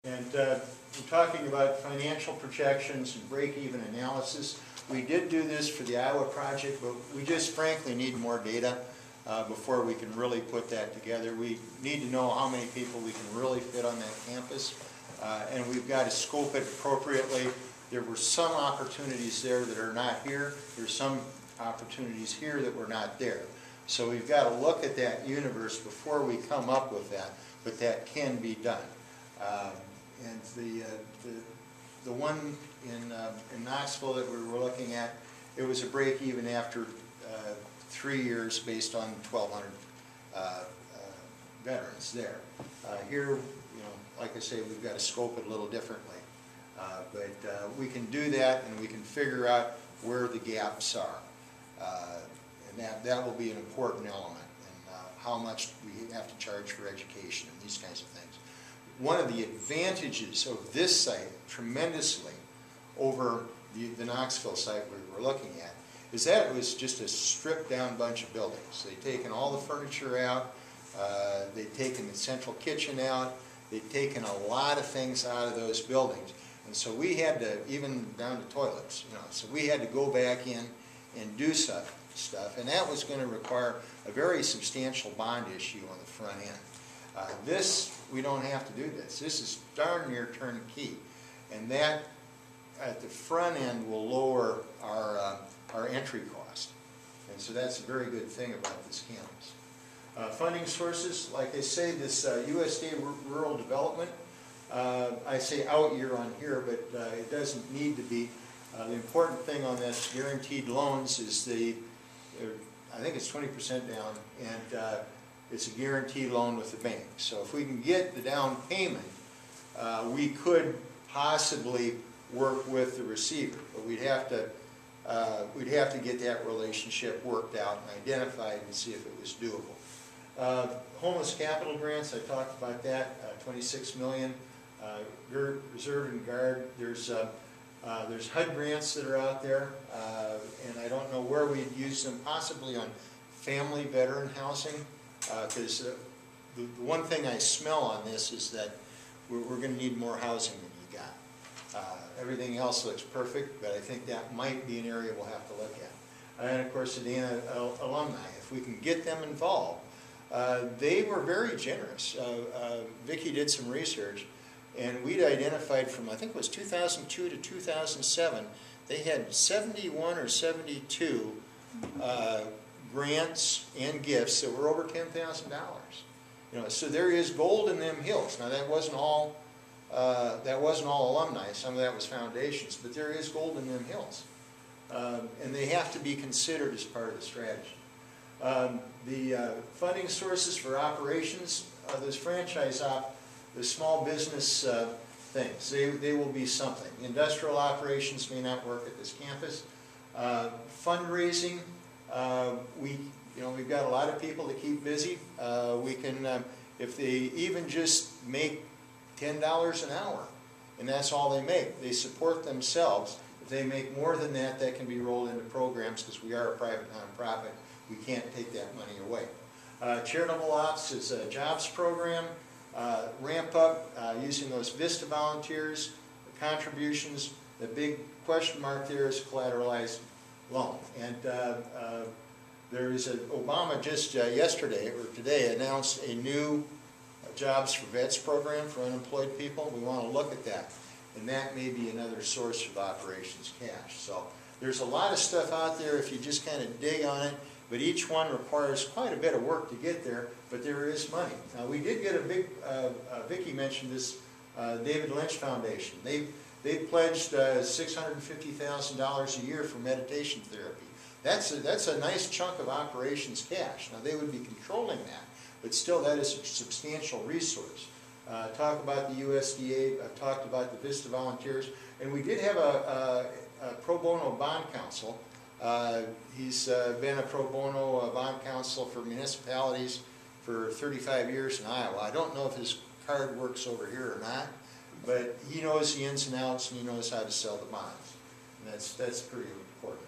And we're talking about financial projections and break-even analysis. We did do this for the Iowa project, but we just frankly need more data before we can really put that together. We need to know how many people we can really fit on that campus, and we've got to scope it appropriately. There were some opportunities there that are not here. There's some opportunities here that were not there. So we've got to look at that universe before we come up with that, but that can be done. And the one in Knoxville that we were looking at, it was a break even after 3 years based on 1,200 veterans there. Here, you know, like I say, we've got to scope it a little differently. But we can do that, and we can figure out where the gaps are. And that will be an important element in how much we have to charge for education and these kinds of things. One of the advantages of this site tremendously over the Knoxville site we were looking at is that it was just a stripped down bunch of buildings. They'd taken all the furniture out, they'd taken the central kitchen out, they'd taken a lot of things out of those buildings. And so we had to, even down to toilets, you know, so we had to go back in and do stuff. And that was going to require a very substantial bond issue on the front end. This, we don't have to do this. This is darn near turnkey. And that, at the front end, will lower our entry cost. And so that's a very good thing about this campus. Funding sources, like I say, this USDA Rural Development, I say out year on here, but it doesn't need to be. The important thing on this guaranteed loans is I think it's 20% down, and it's a guaranteed loan with the bank. So if we can get the down payment, we could possibly work with the receiver, but we'd have to get that relationship worked out and identified and see if it was doable. Homeless capital grants, I talked about that, $26 million. Reserve and Guard, there's HUD grants that are out there, and I don't know where we'd use them, possibly on family veteran housing, because the one thing I smell on this is that we're going to need more housing than you got. Everything else looks perfect, but I think that might be an area we'll have to look at. And of course, the Dana alumni, if we can get them involved. They were very generous. Vicki did some research, and we'd identified from, I think it was 2002 to 2007, they had 71 or 72 grants and gifts that were over $10,000. You know, so there is gold in them hills. Now that wasn't all alumni. Some of that was foundations, but there is gold in them hills, and they have to be considered as part of the strategy. The funding sources for operations, those franchise the small business things, they will be something. Industrial operations may not work at this campus. Fundraising, we've got a lot of people to keep busy. We can, if they even just make $10 an hour, and that's all they make, they support themselves. If they make more than that, that can be rolled into programs because we are a private nonprofit. We can't take that money away. Charitable ops is a jobs program. Ramp up using those VISTA volunteers, the contributions. The big question mark there is collateralized loan. And there is Obama just yesterday or today announced a new jobs for vets program for unemployed people. We want to look at that. And that may be another source of operations cash. So there's a lot of stuff out there if you just kind of dig on it. But each one requires quite a bit of work to get there, but there is money. Now, we did get a big, Vicki mentioned this, David Lynch Foundation. They pledged $650,000 a year for meditation therapy. That's a nice chunk of operations cash. Now, they would be controlling that, but still that is a substantial resource. Talk about the USDA, I've talked about the VISTA volunteers, and we did have a pro bono bond counsel. He's been a pro bono bond counsel for municipalities for 35 years in Iowa. I don't know if his card works over here or not, but he knows the ins and outs and he knows how to sell the bonds. And that's pretty important.